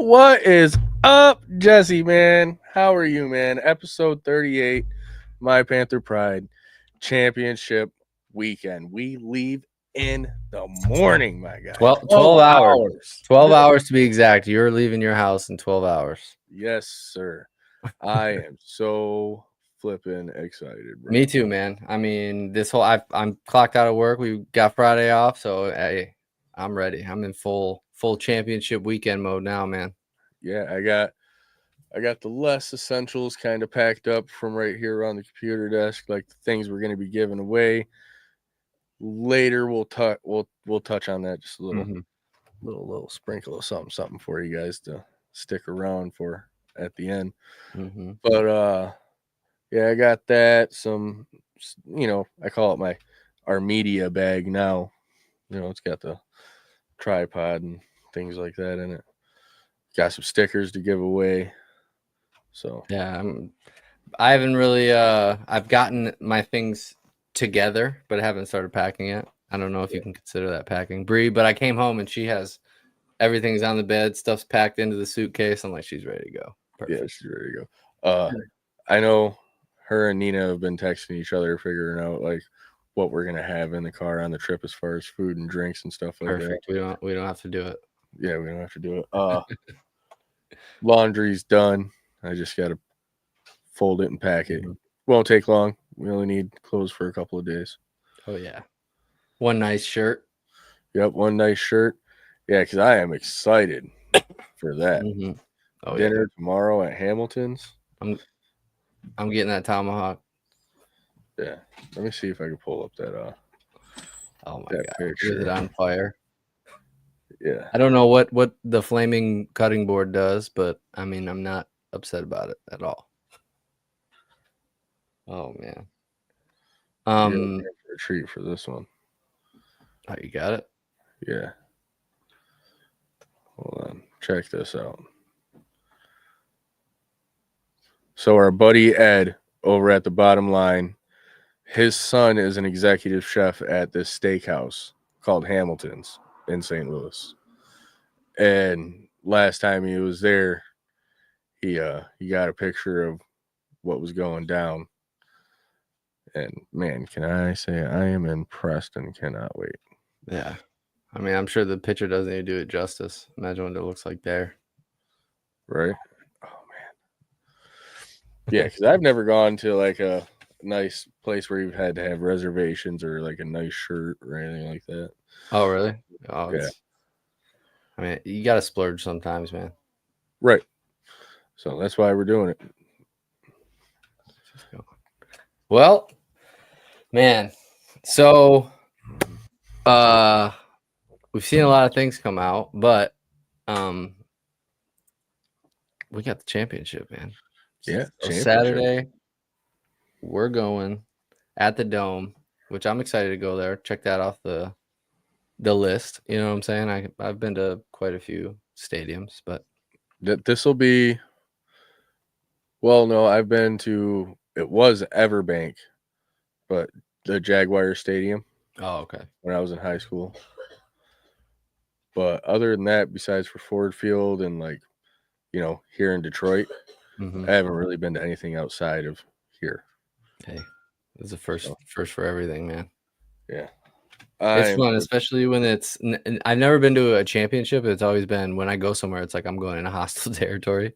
What is up, Jesse, man? How are you, man? Episode 38, My Panther Pride Championship Weekend. We leave in the morning, my guy. 12 hours. 12 hours to be exact. You're leaving your house in 12 hours. Yes, sir. I am so flipping excited, bro. Me too, man. I mean, I'm clocked out of work. We got Friday off, so hey, I'm ready. I'm in full championship weekend mode now, man. Yeah, I got the less essentials kind of packed up from right here on the computer desk, like the things we're going to be giving away. Later we'll touch on that just a little. Little sprinkle of something for you guys to stick around for at the end. But yeah, I got that. Some, I call it our media bag now. It's got the tripod and things like that in it. Got some stickers to give away. So yeah, I haven't really I've gotten my things together, but I haven't started packing yet. I don't know if you can consider that packing, Bree, but I came home and she has everything's on the bed, stuff's packed into the suitcase. I'm like, she's ready to go. Perfect. Yeah, she's ready to go. I know her and Nina have been texting each other, figuring out like what we're gonna have in the car on the trip as far as food and drinks and stuff like Perfect. that. We don't have to do it. Yeah, we don't have to do it. Laundry's done. I just gotta fold it and pack it. Won't take long. We only need clothes for a couple of days. Oh yeah. One nice shirt. Yep, one nice shirt. Yeah, because I am excited for that. Oh, dinner tomorrow at Hamilton's. I'm getting that tomahawk. Yeah. Let me see if I can pull up that oh my god. Picture. Is it on fire? Yeah. I don't know what the flaming cutting board does, but I mean I'm not upset about it at all. Oh man. For a treat for this one. Oh, you got it? Yeah. Hold on. Check this out. So our buddy Ed over at the Bottom Line, his son is an executive chef at this steakhouse called Hamilton's in St. Louis. And last time he was there, he got a picture of what was going down. And man, can I say I am impressed and cannot wait. Yeah. I mean, I'm sure the picture doesn't even do it justice. Imagine what it looks like there. Right? Oh man. Yeah, because I've never gone to like a nice place where you've had to have reservations or like a nice shirt or anything like that. Oh, really? Oh, yeah. I mean, you got to splurge sometimes, man. Right. So that's why we're doing it. Well, man, so we've seen a lot of things come out, but we got the championship, man. Yeah. So Saturday, we're going at the Dome, which I'm excited to go there. Check that off the list. You know what I'm saying? I've been to quite a few stadiums, but this will be. Well, no, I've been to. It was Everbank, but the Jaguar Stadium. Oh, okay. When I was in high school. But other than that, besides for Ford Field and like, here in Detroit, I haven't really been to anything outside of here. Hey, it's a first for everything, man. Yeah. It's fun, especially when it's. I've never been to a championship. It's always been when I go somewhere, it's like I'm going in a hostile territory.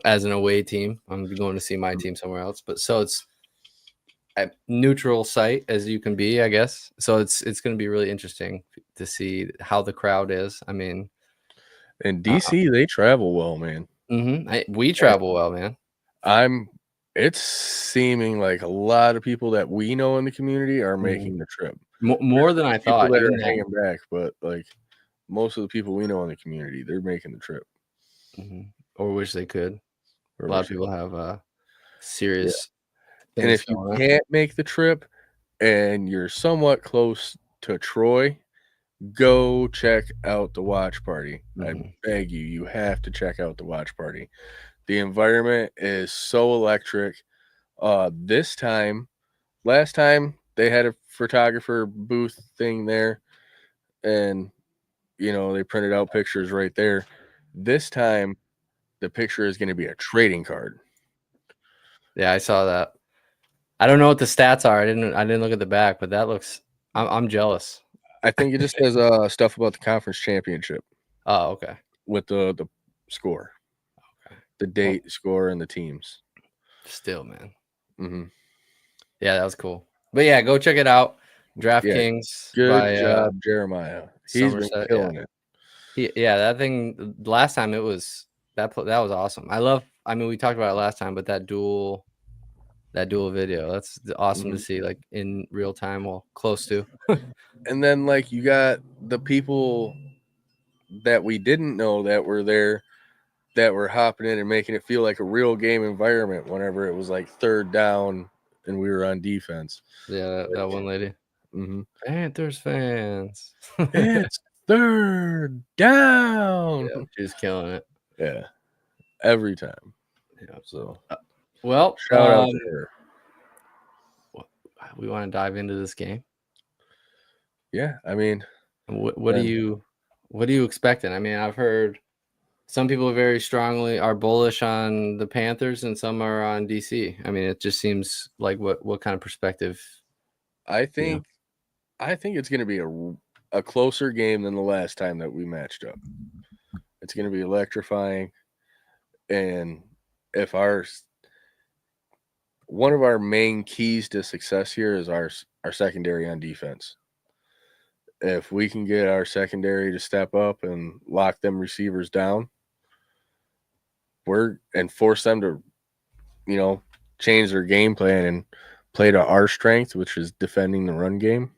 As an away team, I'm going to see my team somewhere else. But so it's a neutral site as you can be, I guess. So it's going to be really interesting to see how the crowd is. I mean, in DC, they travel well, man. We travel well, man. It's seeming like a lot of people that we know in the community are making the trip. More than I thought. People that are hanging back, but like most of the people we know in the community, they're making the trip. Or wish they could. A lot of people have serious. Yeah. And if you can't make the trip and you're somewhat close to Troy, go check out the watch party. I beg you, you have to check out the watch party. The environment is so electric. Last time they had a photographer booth thing there, and they printed out pictures right there. This time, the picture is going to be a trading card. Yeah, I saw that. I don't know what the stats are. I didn't look at the back, but that looks. I'm jealous. I think it just says stuff about the conference championship. Oh, okay. With the score, the date, score, and the teams. Still, man. Mm-hmm. Yeah, that was cool. But yeah, go check it out. DraftKings. Good job, Jeremiah. He's been killing it. That thing last time it was that was awesome. I mean, we talked about it last time, but that dual video, that's awesome to see, like in real time, well, close to. And then like you got the people that we didn't know that were there that were hopping in and making it feel like a real game environment whenever it was like third down and we were on defense. Yeah, that one lady. Panthers fans. It's third down. Yeah, she's killing it. Yeah, every time. Yeah. So, well, shout out to her. We want to dive into this game. Yeah, I mean, what are you expecting? I mean, I've heard some people very strongly are bullish on the Panthers and some are on DC. I mean, it just seems like what kind of perspective? I think it's going to be a closer game than the last time that we matched up. It's going to be electrifying, and if one of our main keys to success here is our secondary on defense. If we can get our secondary to step up and lock them receivers down, and force them to, change their game plan and play to our strength, which is defending the run game,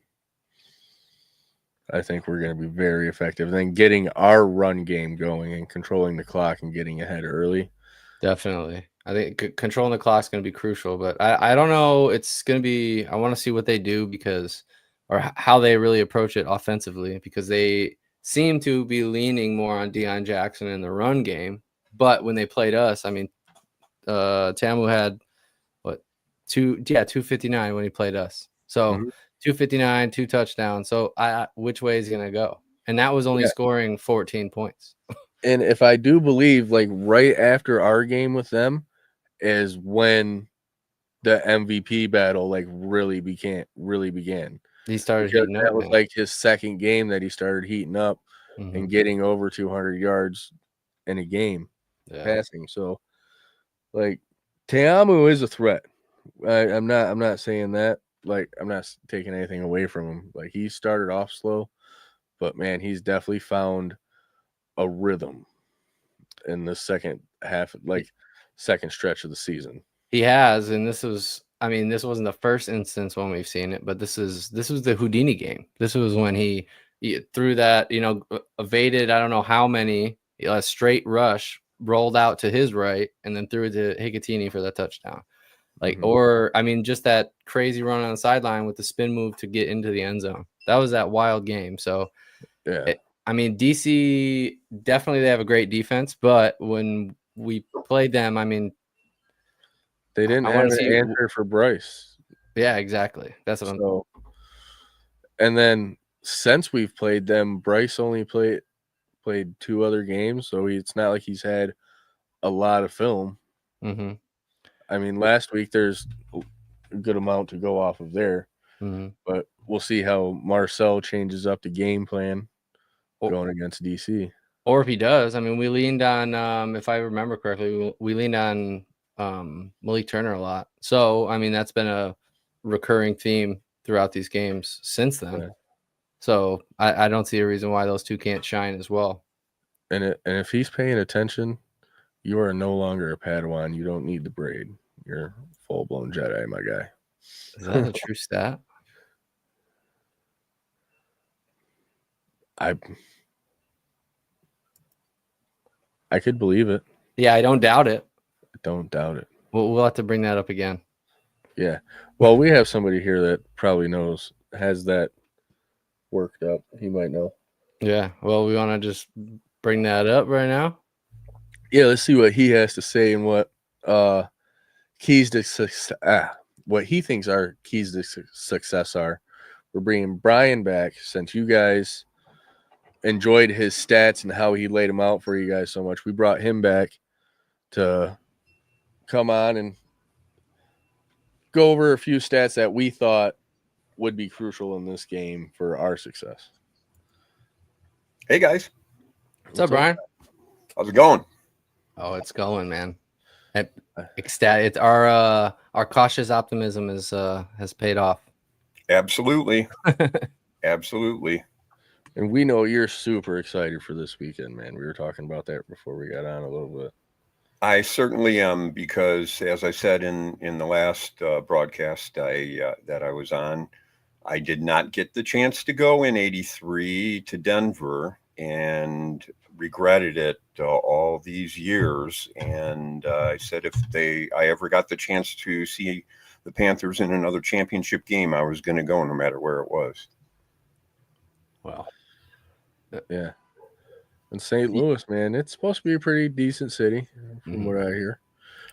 I think we're going to be very effective. And then getting our run game going and controlling the clock and getting ahead early. Definitely. I think controlling the clock is going to be crucial, but I don't know. It's going to be, I want to see what they do or how they really approach it offensively, because they seem to be leaning more on Deion Jackson in the run game. But when they played us, I mean, Tamu had 259 when he played us. So 259, 2 touchdowns. So which way is he going to go? And that was only scoring 14 points. And if I do believe, like right after our game with them is when the MVP battle like really began. He started heating up. That was like his second game that he started heating up and getting over 200 yards in a game passing. So like Teamu is a threat. I'm not saying that. Like, I'm not taking anything away from him. Like, he started off slow, but man, he's definitely found a rhythm in the second half, like second stretch of the season. He has, and this wasn't the first instance when we've seen it, but this was the Houdini game. This was when he threw that, evaded, I don't know how many, a straight rush, rolled out to his right, and then threw it to Hikatini for that touchdown. Or just that crazy run on the sideline with the spin move to get into the end zone. That was that wild game. So, DC definitely, they have a great defense, but when we played them, they didn't have an answer for Bryce. Yeah, exactly. That's what I'm. And then since we've played them, Bryce only played 2 other games, so it's not like he's had a lot of film. Last week there's a good amount to go off of there, but we'll see how Marcel changes up the game plan going against DC. Or if he does, we leaned on, if I remember correctly, we leaned on Malik Turner a lot. So, that's been a recurring theme throughout these games since then. Yeah. So I don't see a reason why those two can't shine as well. And if he's paying attention, you are no longer a Padawan. You don't need the braid. You're a full-blown Jedi, my guy. Is that a true stat? I could believe it. Yeah, I don't doubt it. We'll have to bring that up again. Yeah. Well, we have somebody here that probably has that worked up. He might know. Yeah. Well, we want to just bring that up right now. Yeah, let's see what he has to say and what keys to success. What he thinks our keys to success are. We're bringing Brian back since you guys enjoyed his stats and how he laid them out for you guys so much. We brought him back to come on and go over a few stats that we thought would be crucial in this game for our success. Hey guys, what's up, Brian? How's it going? Oh, it's going, man. Ecstatic. Our cautious optimism has paid off. Absolutely. Absolutely. And we know you're super excited for this weekend, man. We were talking about that before we got on a little bit. I certainly am, because as I said in the last broadcast that I was on, I did not get the chance to go in '83 to Denver, and regretted it all these years. And I said if I ever got the chance to see the Panthers in another championship game, I was going to go no matter where it was. Wow. Yeah. And St. Louis, man, it's supposed to be a pretty decent city from what I hear.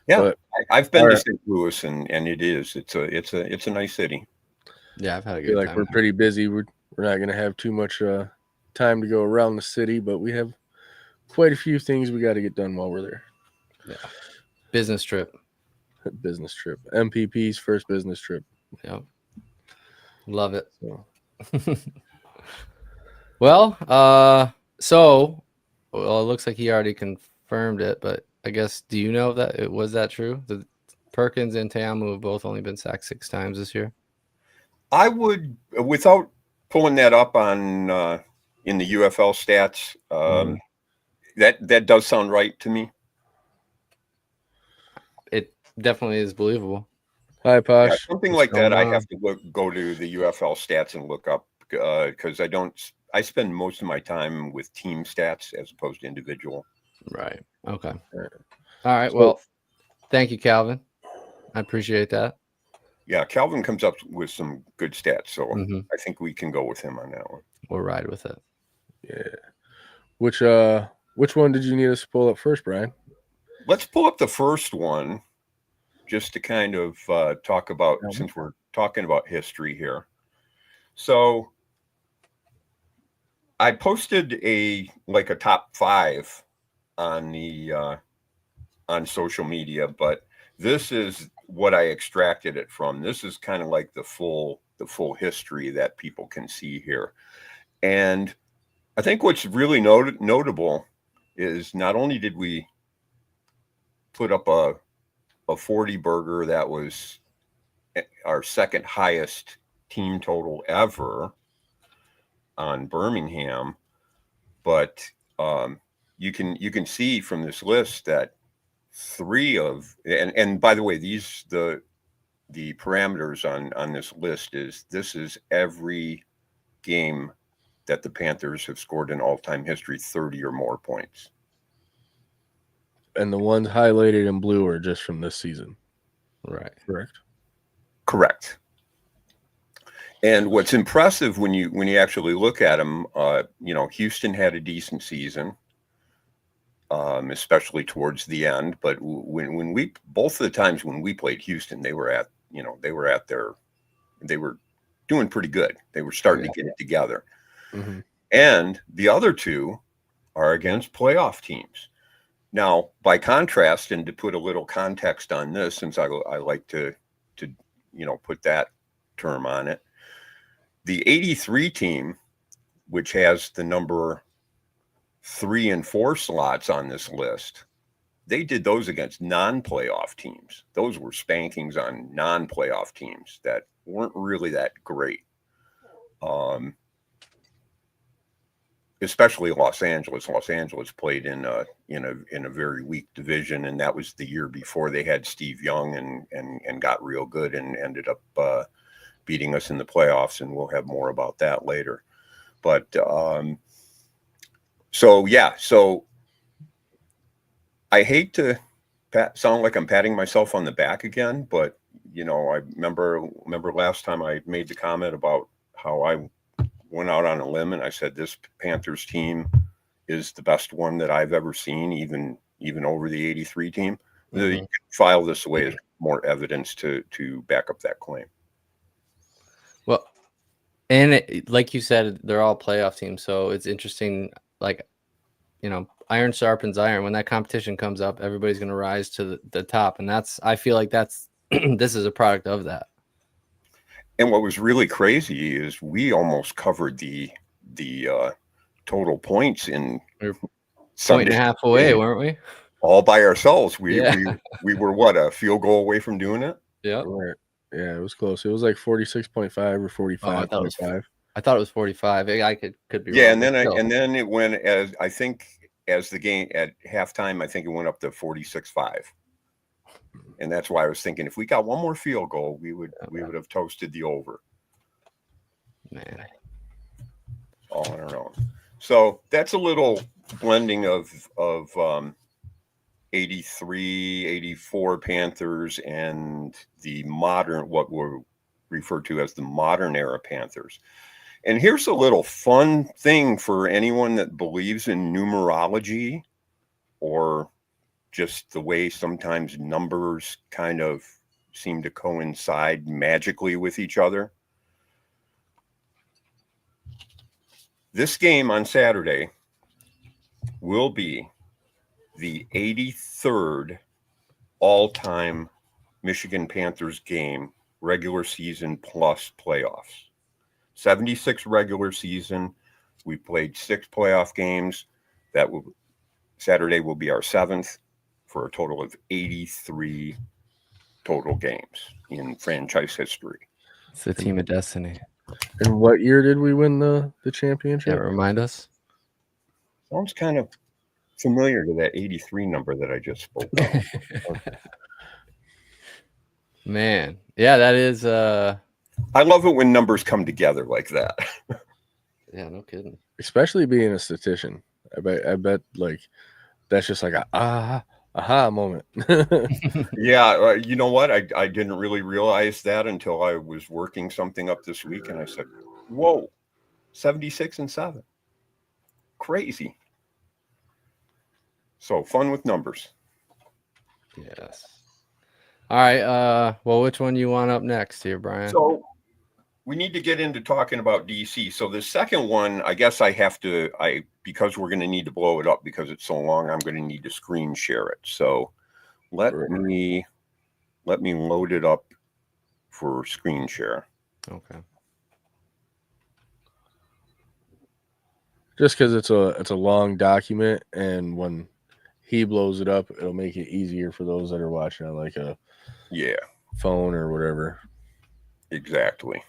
Yeah, but I've been to St. Louis, and it is. It's a nice city. Yeah, I've had a good time. We're pretty busy. We're not going to have too much time to go around the city, but we have quite a few things we got to get done while we're there. Yeah. Business trip. Business trip. MPP's first business trip. Yep. Love it. So. Well, it looks like he already confirmed it, but I guess, do you know that it was that true? The Perkins and Teamu have both only been sacked 6 times this year. I would, without pulling that up on in the UFL stats, that does sound right to me. It definitely is believable. Hi, Posh. Yeah, something like that. I have to go to the UFL stats and look up, because I spend most of my time with team stats as opposed to individual. Right. Okay. All right. Well, thank you, Calvin. I appreciate that. Yeah, Calvin comes up with some good stats, so I think we can go with him on that one. We'll ride with it. Yeah. Which one did you need us to pull up first, Brian? Let's pull up the first one, just to kind of talk about, since we're talking about history here. So I posted a top 5 on the on social media, but this is what I extracted it from. This is kind of like the full history that people can see here. And I think what's really notable is not only did we put up a 40 burger that was our second highest team total ever on Birmingham, but you can see from this list that 3 of, and by the way, the parameters on this list is every game that the Panthers have scored in all-time history 30 or more points. And the ones highlighted in blue are just from this season. Right. Correct. And what's impressive when you actually look at them, Houston had a decent season, especially towards the end. But when we, both of the times when we played Houston, they were doing pretty good. They were starting to get it together. Mm-hmm. And the other 2 are against playoff teams. Now, by contrast, and to put a little context on this, since I like to put that term on it, the '83 team, which has the number 3 and 4 slots on this list, they did those against non-playoff teams. Those were spankings on non-playoff teams that weren't really that great. Especially Los Angeles. Los Angeles played in a very weak division, and that was the year before they had Steve Young and got real good and ended up beating us in the playoffs, and we'll have more about that later. But so I hate to sound like I'm patting myself on the back again, but I remember last time I made the comment about how I went out on a limb and I said this Panthers team is the best one that I've ever seen, even over the '83 team. Mm-hmm. You can file this away as more evidence to back up that claim. Well, And like you said, they're all playoff teams, so it's interesting. Like, iron sharpens iron. When that competition comes up, everybody's going to rise to the top, and I feel like that's this is a product of that. And what was really crazy is we almost covered the total points in point and a half away, weren't we? All by ourselves. We were what, a field goal away from doing it? Yeah. Right. Yeah, it was close. It was like 46.5 or 45.5. I thought it was 45. I could be wrong. And then it went as the game at halftime, I think it went up to 46.5. And that's why I was thinking if we got one more field goal, we would have toasted the over. Man. All on our own. So that's a little blending of 83, 84 Panthers and the modern, what were referred to as the modern era Panthers. And here's a little fun thing for anyone that believes in numerology or just the way sometimes numbers kind of seem to coincide magically with each other. This game on Saturday will be the 83rd all-time Michigan Panthers game, regular season plus playoffs. 76 regular season. We played 6 playoff games. Saturday will be our 7th for a total of 83 total games in franchise history. It's a team of destiny. And what year did we win the championship? Yeah, remind us. Sounds kind of familiar to that 83 number that I just spoke of. Man. Yeah, that is I love it when numbers come together like that. Yeah, no kidding. Especially being a statistician. I bet like that's just like a aha moment. Yeah, you know what? I didn't really realize that until I was working something up this week, and I said, "Whoa, 76 and 7, crazy." So fun with numbers. Yes. All right. Well, which one you want up next here, Brian? So we need to get into talking about DC. So the second one, I guess because we're going to need to blow it up because it's so long, I'm going to need to screen share it. So let me load it up for screen share. Okay. Just because it's a long document, and when he blows it up, it'll make it easier for those that are watching on like a phone or whatever. Exactly.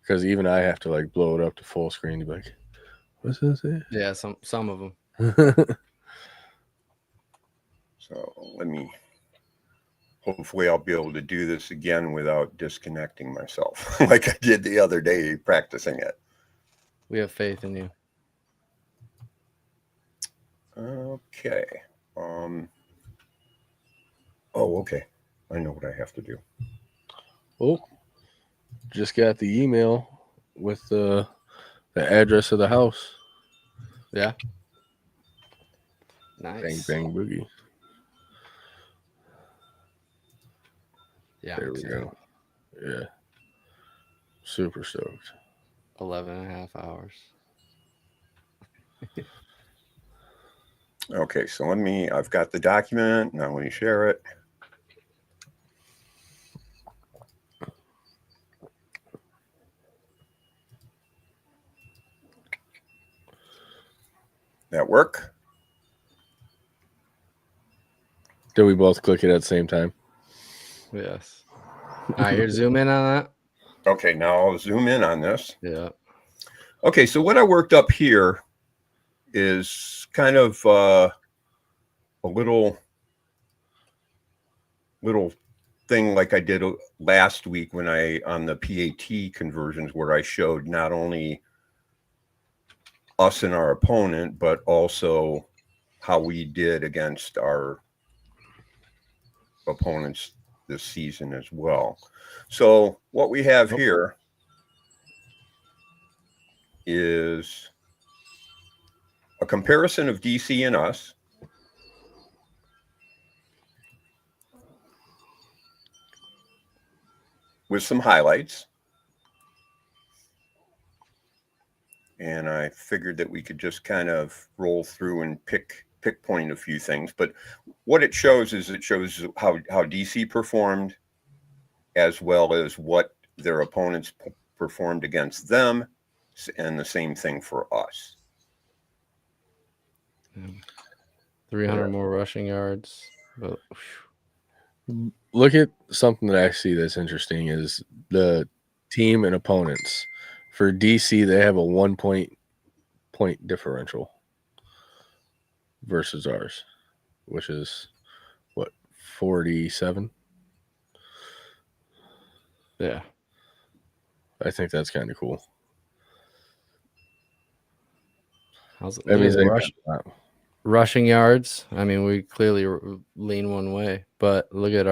Because even I have to like blow it up to full screen to be like, what's this? Yeah, some of them. So hopefully I'll be able to do this again without disconnecting myself like I did the other day practicing it. We have faith in you. Okay. Okay. I know what I have to do. Oh, just got the email with the address of the house. Yeah. Nice. Bang, bang, boogie. Yeah. There we go. Yeah. Super stoked. 11 and a half hours. Okay, so I've got the document. Now let me share it. That work? Did we both click it at the same time? Yes. All right, here, zoom in on that. Okay, now I'll zoom in on this. Yeah. Okay, so what I worked up here is kind of a little thing like I did last week on the PAT conversions, where I showed not only us and our opponent, but also how we did against our opponents this season as well. So what we have here is a comparison of DC and us. With some highlights. and I figured that we could just kind of roll through and pick point a few things. But what it shows is how DC performed, as well as what their opponents performed against them, and the same thing for us. 300 more rushing yards. But look at something that I see that's interesting is the team and opponents. For DC, they have a 1 point differential versus ours, which is what, 47? Yeah. I think that's kind of cool. That means rushing yards. I mean, we clearly lean one way, but look at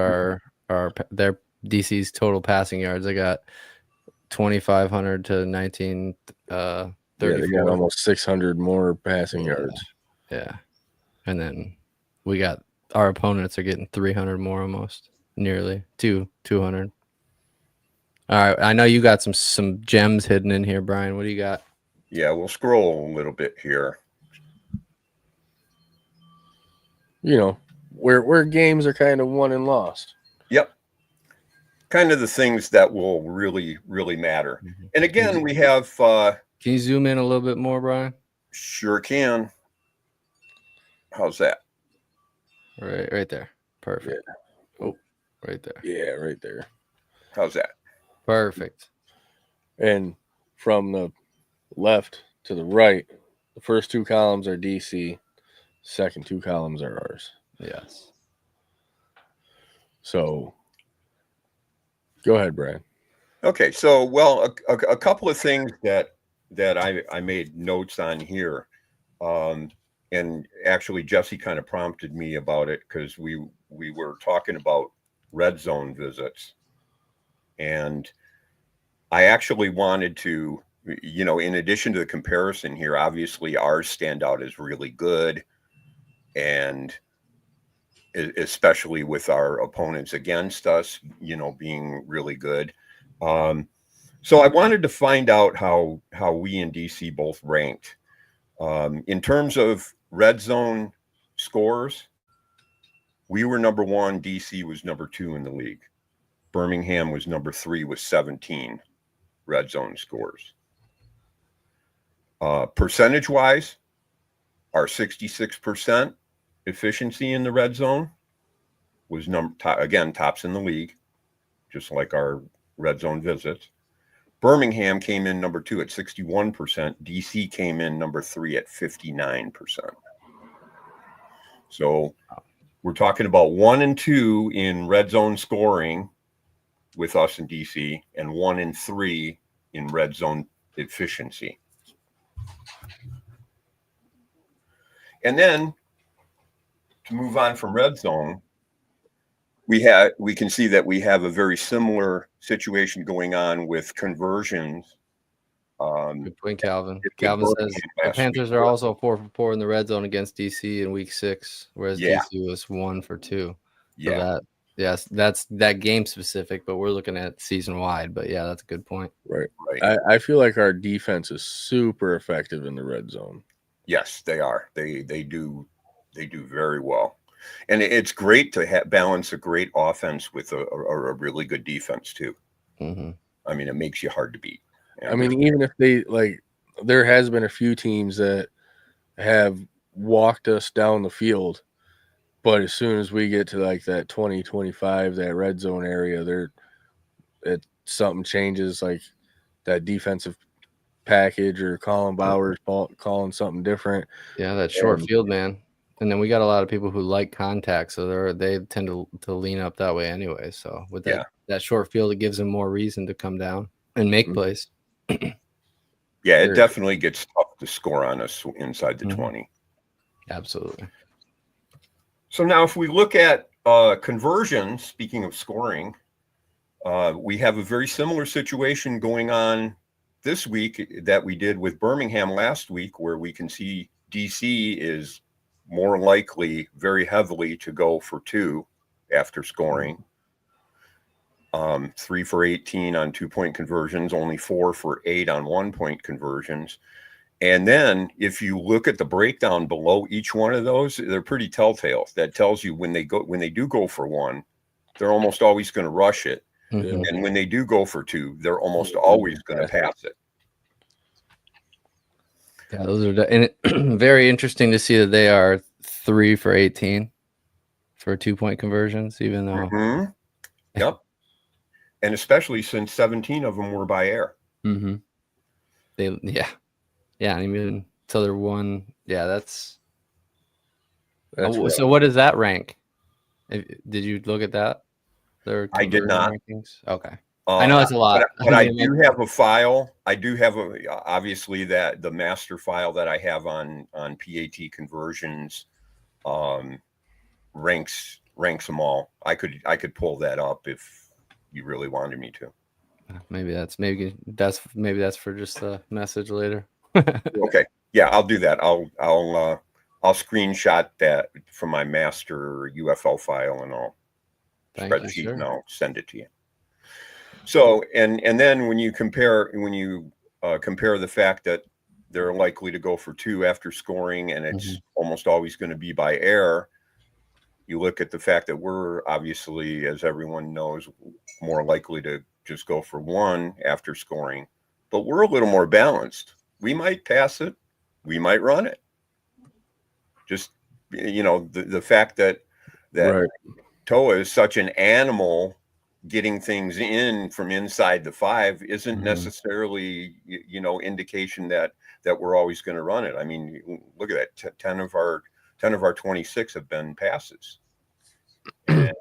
their DC's total passing yards. They got 2,500 to 1934. Yeah, they got almost 600 more passing yards. Yeah. And then we got our opponents are getting 300 more, almost nearly 200. All right, I know you got some gems hidden in here, Brian. What do you got? Yeah, we'll scroll a little bit here. You know, where games are kind of won and lost. Yep. Kind of the things that will really, really matter. And again, we have... can you zoom in a little bit more, Brian? Sure can. How's that? Right there. Perfect. Yeah. Oh, right there. Yeah, right there. How's that? Perfect. And from the left to the right, the first two columns are DC, second two columns are ours. Yes. So go ahead, Brad. Okay, so well, a couple of things that I made notes on here, and actually Jesse kind of prompted me about it because we were talking about red zone visits, and I actually wanted to, you know, in addition to the comparison here, obviously ours stand out as really good, and especially with our opponents against us, you know, being really good. So I wanted to find out how we in DC both ranked. In terms of red zone scores, we were number 1. DC was number 2 in the league. Birmingham was number 3 with 17 red zone scores. Percentage-wise, our 66% efficiency in the red zone was tops in the league, just like our red zone visits. Birmingham came in number 2 at 61%. DC came in number 3 at 59%. So we're talking about 1 and 2 in red zone scoring with us in DC, and 1 and 3 in red zone efficiency. And then to move on from red zone, we can see that we have a very similar situation going on with conversions. Good point, Calvin. Calvin says the Panthers are also 4 for 4 in the red zone against DC in week 6, whereas DC was 1 for 2. So that's that game specific, but we're looking at season wide. But yeah, that's a good point. Right. I feel like our defense is super effective in the red zone. Yes, they are. They do very well. And it's great to balance a great offense with a really good defense too. Mm-hmm. I mean, it makes you hard to beat. I mean, even if they there has been a few teams that have walked us down the field, but as soon as we get to like that 20-25, that red zone area, something changes, like that defensive package or Colin Bowers calling something different. Yeah, that short field, man. And then we got a lot of people who like contact, so they tend to lean up that way anyway. So with that short field, it gives them more reason to come down and make plays. Yeah, it definitely gets tough to score on us inside the 20. Absolutely. So now if we look at conversions, speaking of scoring, we have a very similar situation going on this week that we did with Birmingham last week, where we can see DC is more likely very heavily to go for 2 after scoring. 3 for 18 on 2-point conversions, only 4 for 8 on 1-point conversions. And then if you look at the breakdown below each one of those, they're pretty telltale. That tells you when they do go for one, they're almost always going to rush it. Mhm. And when they do go for two, they're almost always going to pass it. Yeah, those are and very interesting to see that they are 3 for 18 for 2-point conversions, even though. Mm-hmm. Yep. And especially since 17 of them were by air. Mm-hmm. And even till they're one. Yeah, that's Right. So what does that rank? Did you look at that? I did not. Rankings? Okay. I know it's a lot. But I do have a file. I do have obviously that the master file that I have on PAT conversions ranks them all. I could pull that up if you really wanted me to. Maybe that's for just a message later. Okay. Yeah, I'll do that. I'll screenshot that from my master UFO file and I'll spreadsheet and I'll send it to you. So and then when you compare the fact that they're likely to go for two after scoring and it's almost always going to be by air, you look at the fact that we're obviously, as everyone knows, more likely to just go for one after scoring, but we're a little more balanced. We might pass it, we might run it. Just the fact that Right. Toa is such an animal, getting things in from inside the 5 isn't necessarily indication that we're always going to run it. I mean, look at that. 10 of our 26 have been passes. And,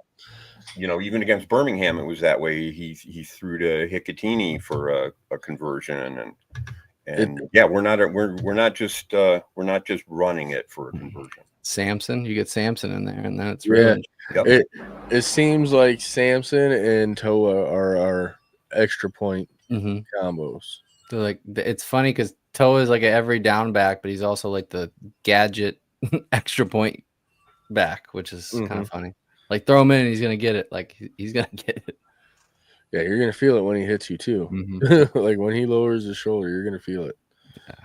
even against Birmingham, it was that way. He threw to Hicatini for a conversion, and we're not just running it for a conversion. Samson, you get Samson in there, and then it's really it seems like Samson and Toa are our extra point combos. So like it's funny because Toa is like an every down back, but he's also like the gadget extra point back, which is kind of funny. Like throw him in and he's gonna get it. Like he's gonna get it. Yeah, you're gonna feel it when he hits you too. Like when he lowers his shoulder, you're gonna feel it. Yeah.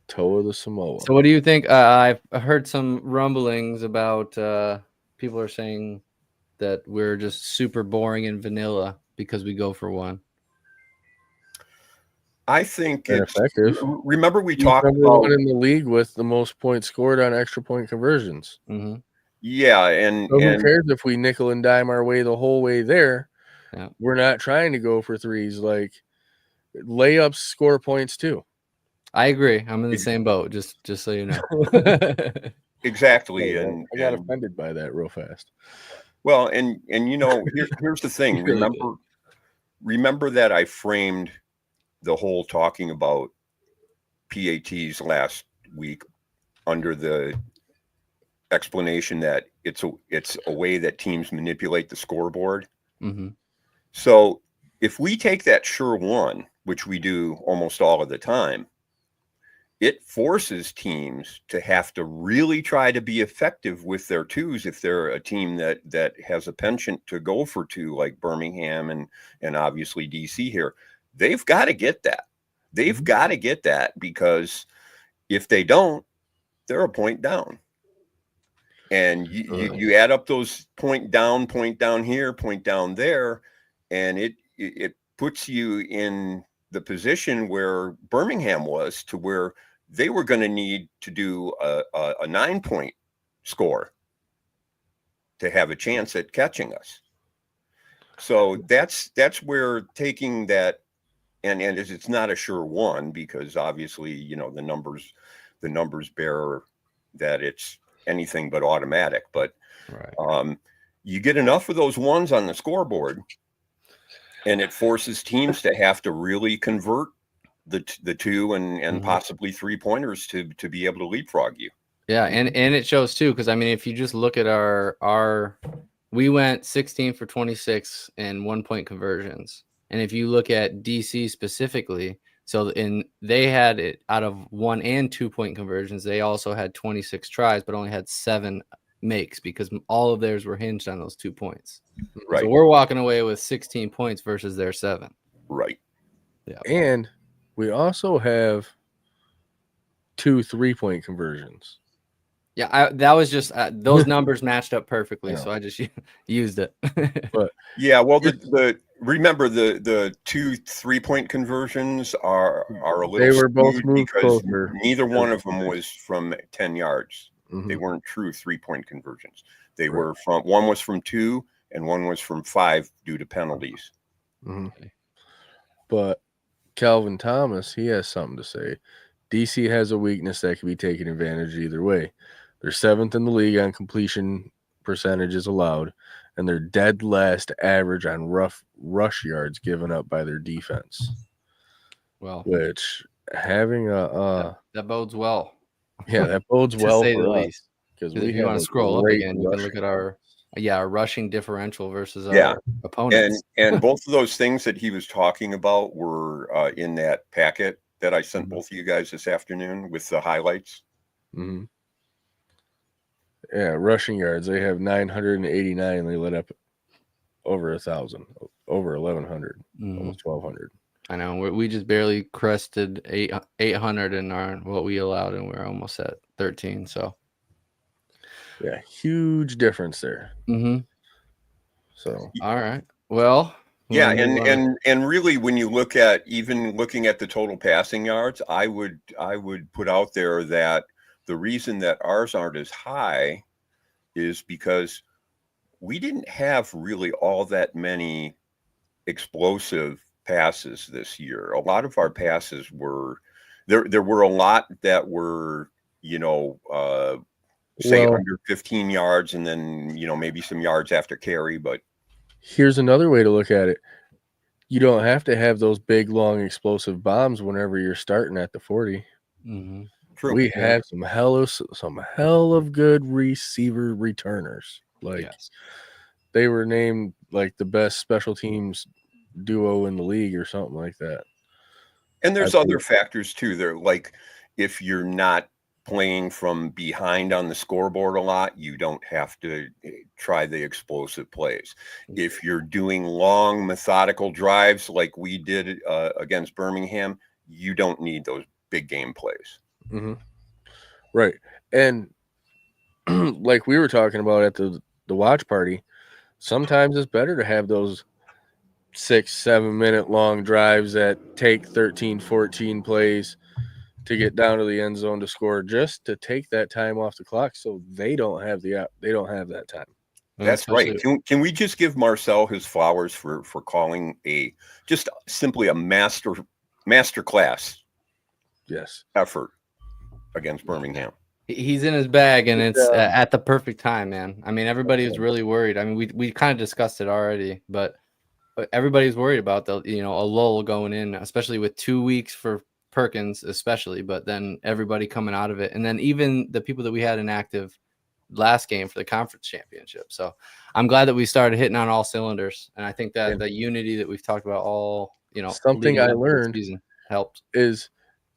Toa the Samoa. So what do you think? I've heard some rumblings about people are saying that we're just super boring and vanilla because we go for one. I think it's effective. Remember we talked about one in the league with the most points scored on extra point conversions. Yeah, and who cares if we nickel and dime our way the whole way there? Yeah. We're not trying to go for threes. Like layups score points too. I agree. I'm in the same boat. Just so you know. Exactly. Yeah, and I got offended by that real fast. Well, and here's the thing. Remember that I framed the whole talking about PATs last week under the explanation that it's a way that teams manipulate the scoreboard. So if we take that sure one, which we do almost all of the time, it forces teams to have to really try to be effective with their twos. If they're a team that has a penchant to go for two, like Birmingham and obviously DC here, they've got to get that. They've got to get that, because if they don't, they're a point down. And you add up those point down here, point down there, and it puts you in the position where Birmingham was, to where they were going to need to do a 9-point score to have a chance at catching us. So that's where taking that, and it's not a sure one, because obviously the numbers bear that it's anything but automatic, but you get enough of those ones on the scoreboard and it forces teams to have to really convert the two and possibly 3-pointers to be able to leapfrog you. Yeah, and it shows too, because I mean, if you just look at our we went 16 for 26 and 1-point conversions, and if you look at DC specifically, so they had it out of 1 and 2-point conversions, they also had 26 tries, but only had 7 makes, because all of theirs were hinged on those 2 points. Right. So we're walking away with 16 points versus their 7. Right. Yeah. And we also have 2 3-point conversions. Yeah, that was just those numbers matched up perfectly, Yeah. so I just used it. But Yeah, well, remember the 2 3-point conversions are a little they were both skewed moved because closer. neither one of them was from 10 yards. They Mhm. weren't true 3-point conversions. They Right. were from one was from 2 and one was from 5 due to penalties. Mhm. But Calvin Thomas, he has something to say. DC has a weakness that can be taken advantage of either way. They're 7th in the league on completion percentages allowed, and they're dead last average on rush yards given up by their defense. Well, Which having that bodes well. yeah, that bodes To well say for the us least. because If we you have want to a scroll up great again, you can look rushing at our rushing differential versus Yeah. our opponents. And both of those things that he was talking about were in that packet that I sent both of you guys this afternoon with the highlights. Mhm. Yeah, rushing yards. They have 989. They let up over 1,000, over 1,100, almost 1,200. I know we just barely crested 800 in our what we allowed, and we're almost at 13. So Yeah, huge difference there. So all right, well, Yeah, and really, when you look at looking at the total passing yards, I would put out there that the reason that ours aren't as high is because we didn't have really all that many explosive passes this year. A lot of our passes were there were a lot that were, say under 15 yards and then, maybe some yards after carry. But here's another way to look at it. You don't have to have those big, long, explosive bombs whenever you're starting at the 40. True. We have some hell of good receiver returners. Like they were named like the best special teams duo in the league or something like that. And there's other factors too. They're like, if you're not playing from behind on the scoreboard a lot, you don't have to try the explosive plays. If you're doing long methodical drives like we did against Birmingham, you don't need those big game plays. Right. And like we were talking about at the watch party, sometimes it's better to have those 6-7 minute long drives that take 13, 14 plays to get down to the end zone to score, just to take that time off the clock so they don't have that time. That's right. Can we just give Marcel his flowers for calling just simply a master class effort against Birmingham? He's in his bag, and it's at the perfect time, man. I mean, everybody was really worried. I mean, we kind of discussed it already, but everybody's worried about a lull going in, especially with 2 weeks for Perkins, especially, but then everybody coming out of it, and then even the people that we had inactive last game for the conference championship. So I'm glad that we started hitting on all cylinders, and I think that the unity that we've talked about all something I learned season helped is,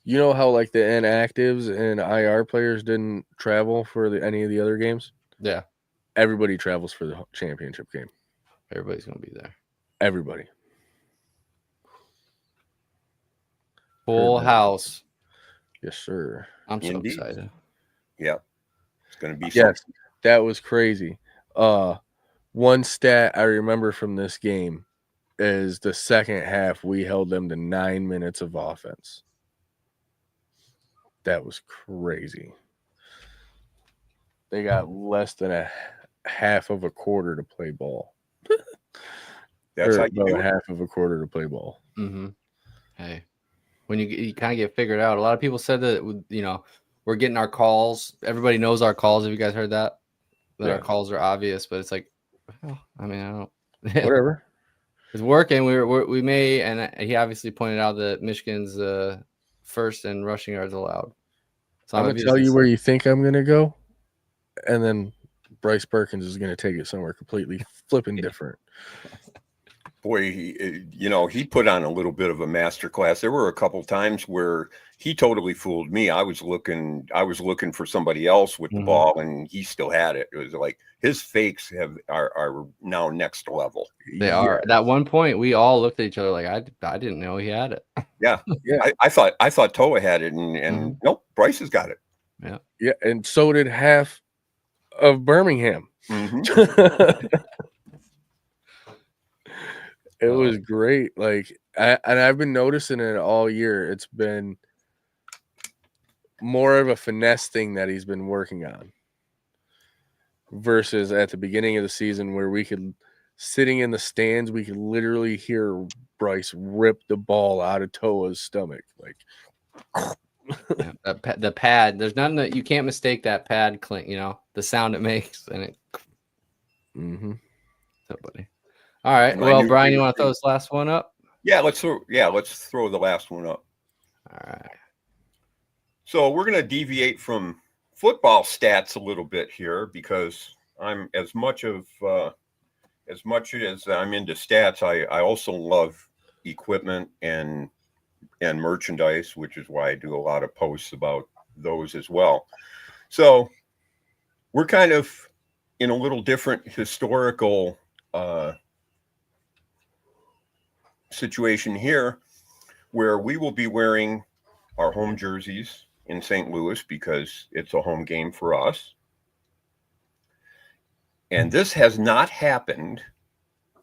how like the inactives and IR players didn't travel for any of the other games. Yeah, everybody travels for the championship game. Everybody's gonna be there. Everybody. Full house. Yes, sir. I'm so excited. Yeah. It's going to be something. Yes, that was crazy. One stat I remember from this game is the second half we held them to 9 minutes of offense. That was crazy. They got less than a half of a quarter to play ball. That's how you do a half of a quarter to play ball. Hey, when you kind of get figured out, a lot of people said that we're getting our calls. Everybody knows our calls. Have you guys heard that? Our calls are obvious, but it's like, well, I mean, I don't. Whatever. It's working. We may, and he obviously pointed out that Michigan's first in rushing yards allowed. So I'm gonna tell you where you think I'm gonna go, and then Bryce Perkins is gonna take it somewhere completely flipping different. Boy, he put on a little bit of a master class. There were a couple times where he totally fooled me. I was looking for somebody else with the ball, and he still had it. It was like his fakes are now next level. They are. At that one point, we all looked at each other like, I didn't know he had it. Yeah. I thought Toa had it, and nope, Bryce has got it. Yeah, and so did half of Birmingham. Mm-hmm. It was great. Like, I've been noticing it all year. It's been more of a finesse thing that he's been working on versus at the beginning of the season where we could, sitting in the stands, we could literally hear Bryce rip the ball out of Toa's stomach. Like, Yeah, the pad. There's nothing that you can't mistake that pad clink. You know the sound it makes, and it. mm-hmm. So buddy. All right. And my Well, new Brian, you favorite want to throw thing- this last one up? Yeah, let's throw the last one up. All right. So we're going to deviate from football stats a little bit here because I'm as much as I'm into stats, I also love equipment and merchandise, which is why I do a lot of posts about those as well. So we're kind of in a little different historical situation here where we will be wearing our home jerseys in St. Louis because it's a home game for us. And this has not happened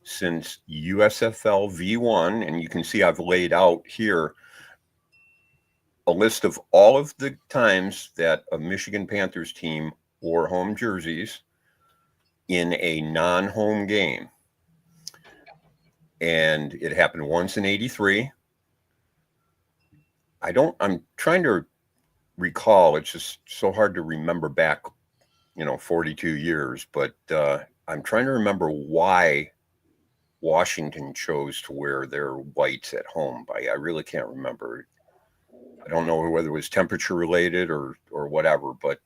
since USFL V1. And you can see I've laid out here a list of all of the times that a Michigan Panthers team wore home jerseys in a non-home game. And it happened once in 83. I'm trying to recall. It's just so hard to remember back, 42 years, but I'm trying to remember why Washington chose to wear their whites at home. I really can't remember. I don't know whether it was temperature related or whatever, but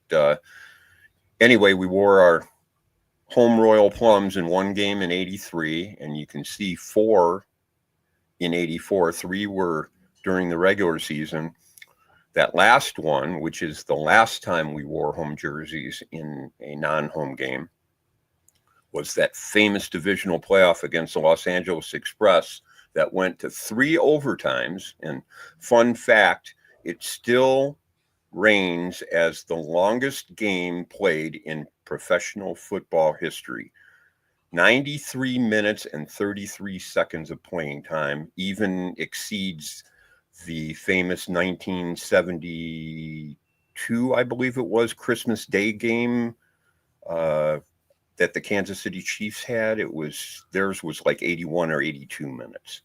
anyway, we wore our home Royal Plums in one game in 83, and you can see 4 in 84. 3 were during the regular season. That last one, which is the last time we wore home jerseys in a non-home game, was that famous divisional playoff against the Los Angeles Express that went to 3 overtimes. And fun fact, it still reigns as the longest game played in professional football history. 93 minutes and 33 seconds of playing time, even exceeds the famous 1972, I believe it was, Christmas Day game that the Kansas City Chiefs had. Theirs was like 81 or 82 minutes.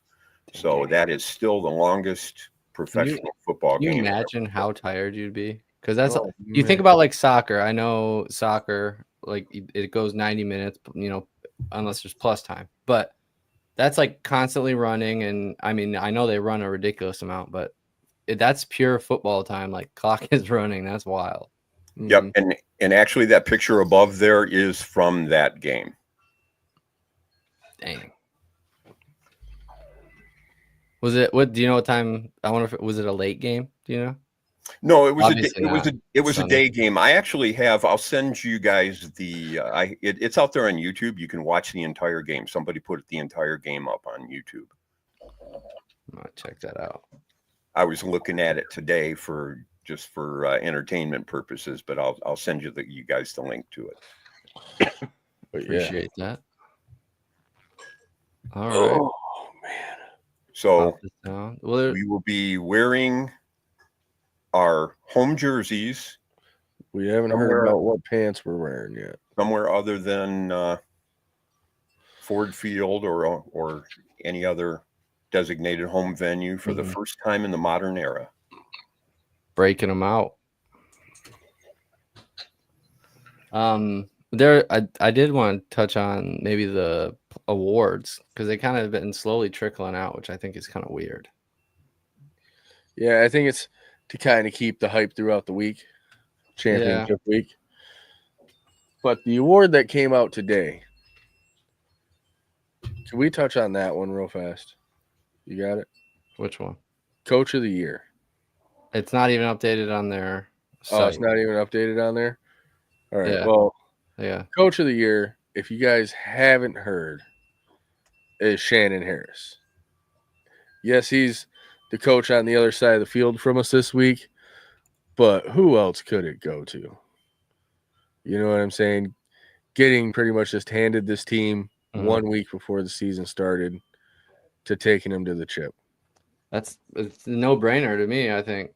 So that is still the longest professional football game. Can you imagine how tired you'd be? Because that's you man. think about like soccer. I know soccer, like it goes 90 minutes, unless there's plus time. But that's like constantly running, and I mean, I know they run a ridiculous amount, but that's pure football time. Like clock is running. That's wild. Yep, and actually, that picture above there is from that game. Dang. Was it? What do you know? What time? I wonder if was it a late game? Do you know? No, it was Obviously a day game. I actually have. I'll send you guys it's out there on YouTube. You can watch the entire game. Somebody put the entire game up on YouTube. I'm gonna check that out. I was looking at it today for entertainment purposes, but I'll send you you guys the link to it. Appreciate that. All right. Oh man. So well, we will be wearing our home jerseys. We haven't heard about what pants we're wearing yet. Somewhere other than Ford Field or any other designated home venue for the first time in the modern era. Breaking them out. I did want to touch on maybe the awards because they kind of been slowly trickling out, which I think is kind of weird. Yeah, I think it's to kind of keep the hype throughout the week, championship week. But the award that came out today, can we touch on that one real fast? You got it? Which one? Coach of the Year. It's not even updated on their site. Oh, it's not even updated on there? All right. Yeah. Well, yeah. Coach of the Year, if you guys haven't heard, is Shannon Harris. Yes, he's the coach on the other side of the field from us this week, But who else could it go to? You know what I'm saying? Getting pretty much just handed this team 1 week before the season started to taking them to the chip. It's a no-brainer to me, I think.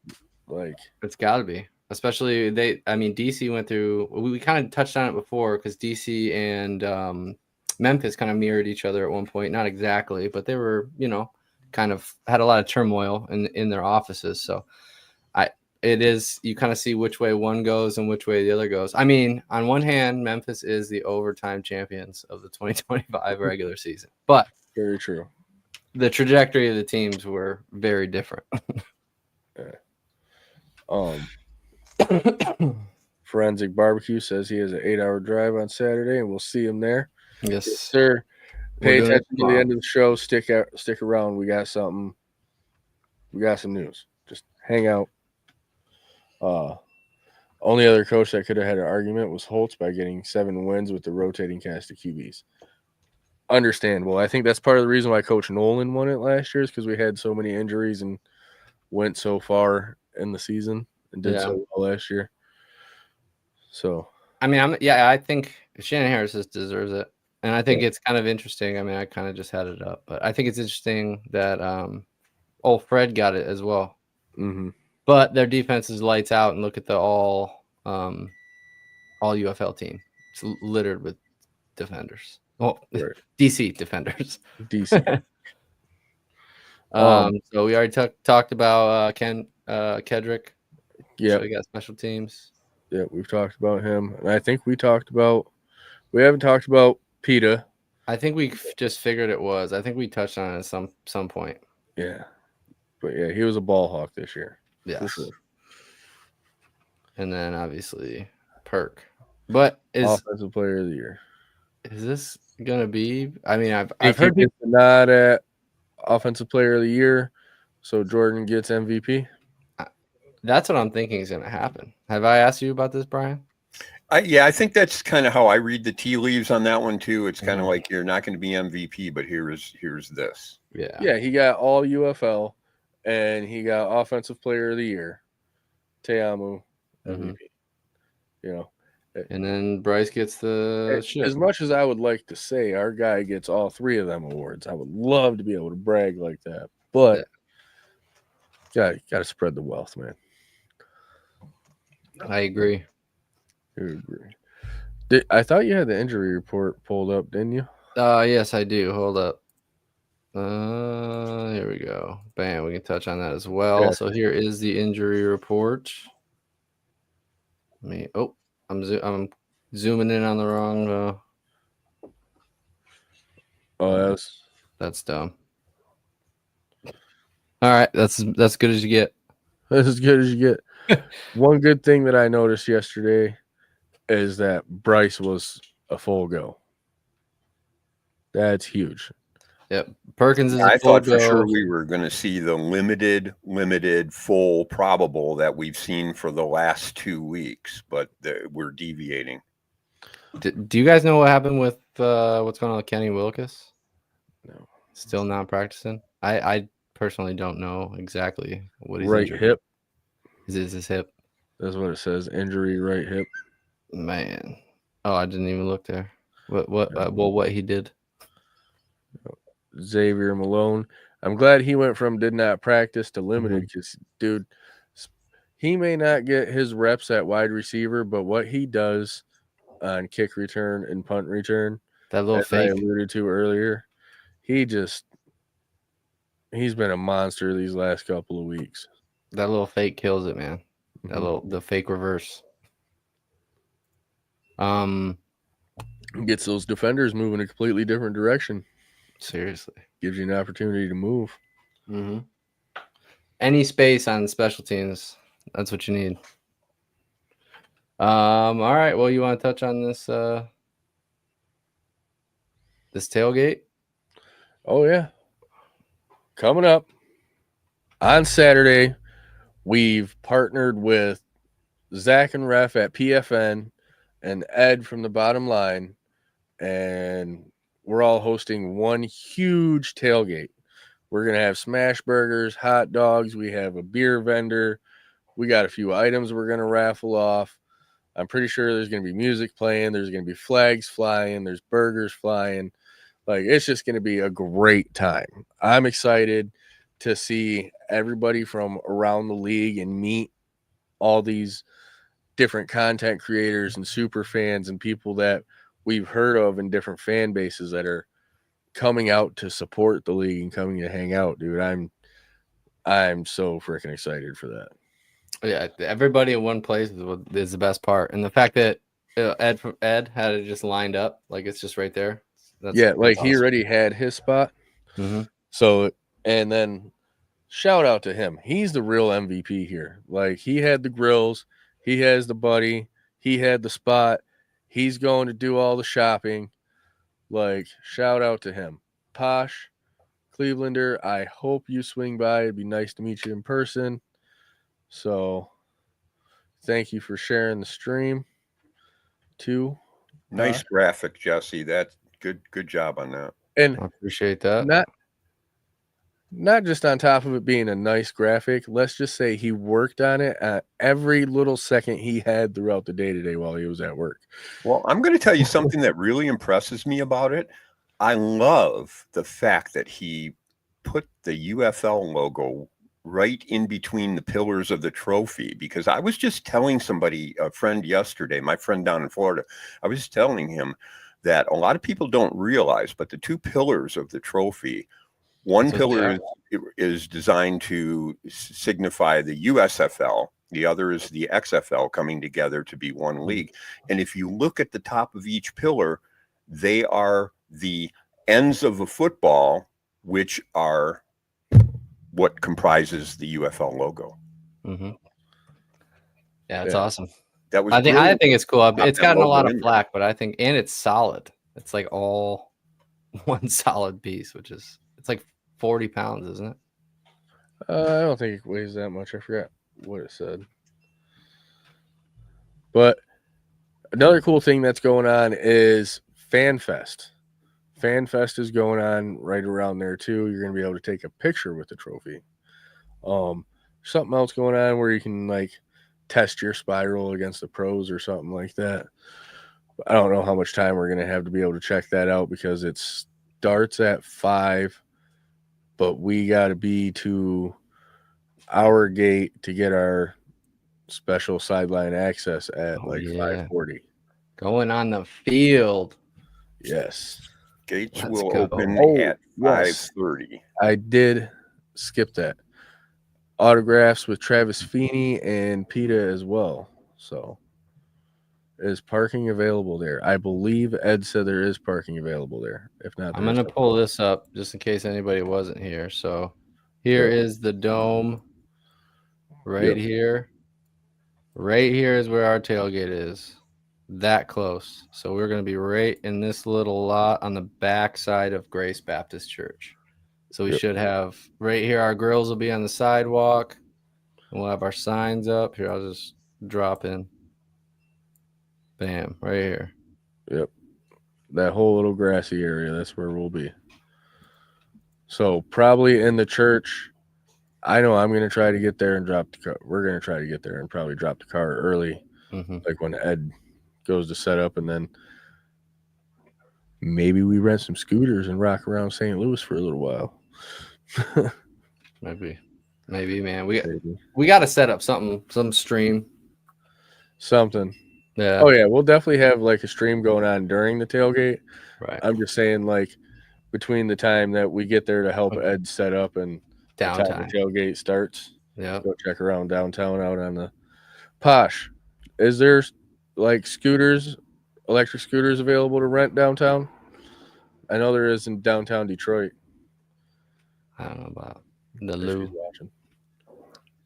Like, it's got to be. Especially DC went through, we kind of touched on it before because DC and Memphis kind of mirrored each other at one point. Not exactly, but they were, kind of had a lot of turmoil in their offices. So you kind of see which way one goes and which way the other goes. I mean, on one hand, Memphis is the overtime champions of the 2025 regular season, but very true. The trajectory of the teams were very different. Forensic Barbecue says he has an 8-hour drive on Saturday, and we'll see him there. Yes, sir. Pay attention to the end of the show. Stick around. We got something. We got some news. Just hang out. Only other coach that could have had an argument was Holtz by getting 7 wins with the rotating cast of QBs. Understandable. I think that's part of the reason why Coach Nolan won it last year is because we had so many injuries and went so far in the season and did so well last year. So, I mean, I think Shannon Harris deserves it. And I think it's kind of interesting. I mean, I kind of just had it up, but I think it's interesting that Fred got it as well. Mm-hmm. But their defense is lights out, and look at the all UFL team. It's littered with defenders. Well, right. DC defenders. DC. So we already talked about Ken Kedrick. Yeah, so we got special teams. Yeah, we've talked about him, and I think we haven't talked about PETA. I think we just figured it was. I think we touched on it at some point. Yeah, but yeah, he was a ball hawk this year. Yeah, sure. And then obviously Perk, but offensive player of the year. Is this gonna be? I mean, I've heard it's not at offensive player of the year, so Jordan gets MVP. That's what I'm thinking is gonna happen. Have I asked you about this, Brian? I think that's kind of how I read the tea leaves on that one too. It's kind of like you're not going to be MVP, but here's this. Yeah, he got all UFL, and he got offensive player of the year. Teamu MVP. And then Bryce gets the ship. As much as I would like to say our guy gets all 3 of them awards, I would love to be able to brag like that. But got to spread the wealth, man. I agree. I thought you had the injury report pulled up, didn't you? Yes, I do. Hold up. Here we go. Bam, we can touch on that as well. Yeah. So here is the injury report. I'm zooming in on the wrong. That's dumb. All right, that's as good as you get. That's as good as you get. One good thing that I noticed yesterday is that Bryce was a full go. That's huge. Yep. Perkins is I thought for sure we were going to see the limited, full probable that we've seen for the last 2 weeks, but we're deviating. Do you guys know what happened with what's going on with Kenny Wilkes? No. Still not practicing? I personally don't know exactly what he's right injured. Hip. Is it his hip? That's what it says. Injury, right hip. Man. Oh, I didn't even look there. What he did. Xavier Malone. I'm glad he went from did not practice to limited because, dude, he may not get his reps at wide receiver, but what he does on kick return and punt return, that little fake I alluded to earlier, he's been a monster these last couple of weeks. That little fake kills it, man. The fake reverse. Gets those defenders moving a completely different direction. Seriously. Gives you an opportunity to move. Mm-hmm. Any space on special teams, that's what you need. All right. Well, you want to touch on this this tailgate? Oh, yeah. Coming up on Saturday, we've partnered with Zach and Ref at PFN and Ed from the Bottom Line, and we're all hosting one huge tailgate. We're going to have smash burgers, hot dogs. We have a beer vendor. We got a few items we're going to raffle off. I'm pretty sure there's going to be music playing. There's going to be flags flying. There's burgers flying. Like, it's just going to be a great time. I'm excited to see everybody from around the league and meet all these different content creators and super fans and people that we've heard of in different fan bases that are coming out to support the league and coming to hang out, dude. I'm so freaking excited for that. Yeah, everybody in one place is the best part, and the fact that Ed had it just lined up, like it's just right there. That's awesome. He already had his spot. Mm-hmm. So, and then shout out to him. He's the real MVP here. Like, he had the grills, he has the buddy, he had the spot. He's going to do all the shopping. Like, shout out to him. Posh, Clevelander, I hope you swing by. It'd be nice to meet you in person. So, thank you for sharing the stream, too. Nice graphic, Jesse. That's good job on that. And I appreciate that. Not just on top of it being a nice graphic, let's just say he worked on it at every little second he had throughout the day today while he was at work. Well, I'm going to tell you something that really impresses me about it. I love the fact that he put the UFL logo right in between the pillars of the trophy, because I was just telling somebody, a friend yesterday, my friend down in Florida, I was telling him that a lot of people don't realize, but the two pillars of the trophy, one pillar is designed to signify the USFL. The other is the XFL coming together to be one league. And if you look at the top of each pillar, they are the ends of a football, which are what comprises the UFL logo. Mm-hmm. Yeah, that's awesome. That was. I think it's cool. It's gotten a lot of flack, but I think, and it's solid. It's like all one solid piece, which is, it's like 40 pounds, isn't it? I don't think it weighs that much. I forgot what it said. But another cool thing that's going on is FanFest. FanFest is going on right around there too. You're going to be able to take a picture with the trophy. Something else going on where you can like test your spiral against the pros or something like that. I don't know how much time we're going to have to be able to check that out because it starts at 5, but we got to be to our gate to get our special sideline access at 5:40. Going on the field. Yes. Gates will open at 5:30. I did skip that. Autographs with Travis Feeney and PETA as well. So, is parking available there? I believe Ed said there is parking available there. If not, I'm going to pull this up just in case anybody wasn't here. So, here is the dome right here. Right here is where our tailgate is. That close. So we're going to be right in this little lot on the back side of Grace Baptist Church. So we should have right here, our grills will be on the sidewalk, and we'll have our signs up. Here, I'll just drop in. Bam, right here. Yep. That whole little grassy area, that's where we'll be. So probably in the church. I know I'm going to try to get there and drop the car. We're going to try to get there and probably drop the car early, like when Ed goes to set up, and then maybe we rent some scooters and rock around St. Louis for a little while. Maybe, man. We got to set up some stream. Something. Yeah. Oh, yeah. We'll definitely have like a stream going on during the tailgate. Right. I'm just saying, like, between the time that we get there to help Ed set up and downtown, the time the tailgate starts. Yeah. Go check around downtown out on the Posh. Is there like scooters, electric scooters available to rent downtown? I know there is in downtown Detroit. I don't know about the Lou.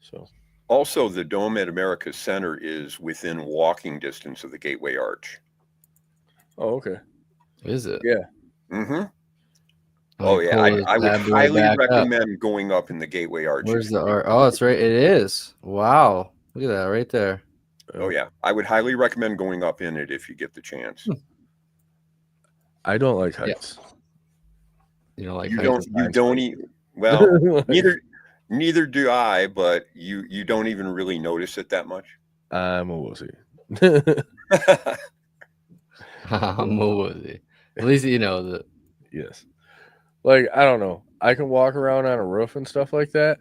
So also, the Dome at America's Center is within walking distance of the Gateway Arch. Oh, okay. Is it? Yeah. Mm-hmm. Oh, yeah. I would highly recommend going up in the Gateway Arch. Where's the arch? Oh, it's right. It is. Wow. Look at that right there. Oh, yeah. I would highly recommend going up in it if you get the chance. I don't like heights. You don't like heights? You don't eat. Well, Neither do I, but you don't even really notice it that much. I'm a wussy. I'm a wussy. At least you know that. Yes. Like, I don't know. I can walk around on a roof and stuff like that,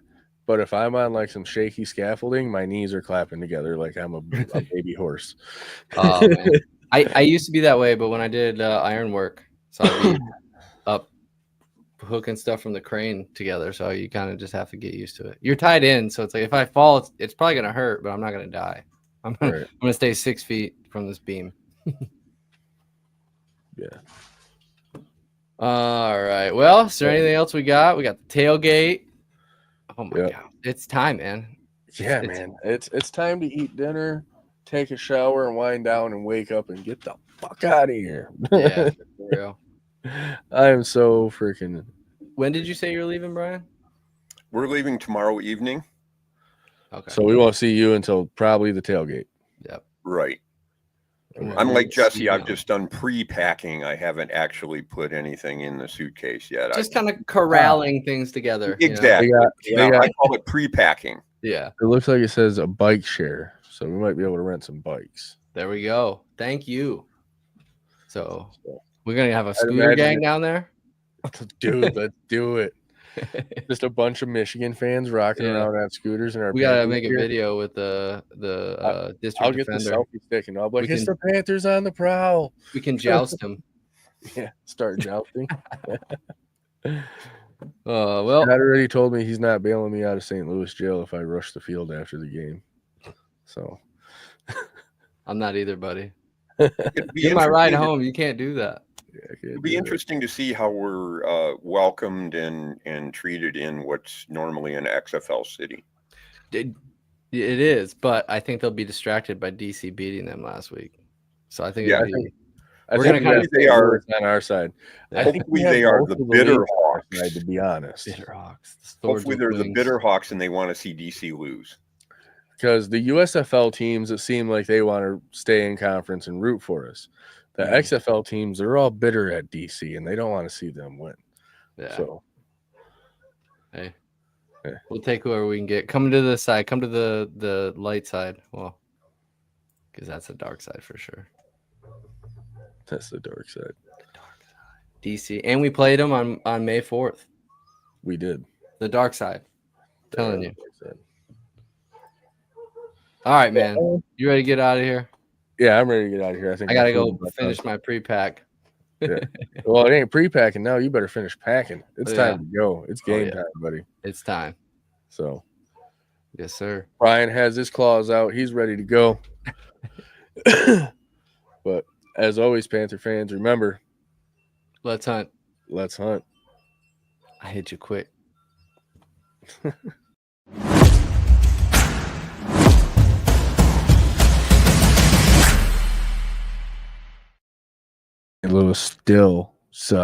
but if I'm on like some shaky scaffolding, my knees are clapping together like I'm a baby horse. Oh man, I used to be that way, but when I did iron work, so I'd be up hooking stuff from the crane together. So you kind of just have to get used to it. You're tied in, so it's like if I fall, it's probably gonna hurt, but I'm not gonna die. I'm gonna stay 6 feet from this beam. Yeah. All right. Well, is there anything else we got? We got the tailgate. Oh my Yep. god, it's time, man. Yeah, man. It's time to eat dinner, take a shower, and wind down and wake up and get the fuck out of here. Yeah, for real. I am so freaking. When did you say you're leaving, Brian? We're leaving tomorrow evening. Okay. So we won't see you until probably the tailgate. Yep. Right. Okay. I'm like Jesse. I've just done pre-packing. I haven't actually put anything in the suitcase yet. Just kind of corralling things together. Exactly. They got- I call it pre-packing. Yeah. It looks like it says a bike share, so we might be able to rent some bikes. There we go. Thank you. So we're gonna have a scooter imagine gang it- down there. Dude, let's do it. Just a bunch of Michigan fans rocking Yeah. around on scooters in our. We gotta Panthers make a gear. video with the district I'll get defender. the selfie stick and I'll be like, We it's can- the Panthers on the prowl. We can joust him. Yeah, start jousting. Well, Dad already told me he's not bailing me out of St. Louis jail if I rush the field after the game. So I'm not either, buddy. It'd be You're my ride interesting to- home. You can't do that. yeah, I can't It'd be do it. interesting to see how we're welcomed and treated in what's normally an XFL city. It is, but I think they'll be distracted by DC beating them last week. So I think Yeah, it'll be, I We're think gonna kinda- they are on our side. I Yeah. think we have Hopefully they are most the of the bitter league on our hawks. side, to be honest, Bitter Hawks. The Swords Hopefully with they're the Wings. bitter hawks and they want to see DC lose. because the USFL teams that seem like they want to stay in conference and root for us. The Mhm. XFL teams, they're all bitter at DC and they don't want to see them win. Yeah. So Hey, Yeah. we'll take whoever we can get. Come to the side. Come to the light side. Well, because that's the dark side for sure. that's the dark side. DC, and we played them on May 4th. We did. The dark side. Telling you. Dark side. All right, man. You ready to get out of here? Yeah, I'm ready to get out of here. I think I gotta I'm go food about finish time. my pre-pack. Well, it ain't pre-packing now. You better finish packing. It's Oh, time to go. It's game yeah. time, buddy. It's time. So Yes, sir. Brian has his claws out. He's ready to go. But as always, Panther fans, remember, Let's hunt. let's hunt. I hit you quick. Louis still sucks.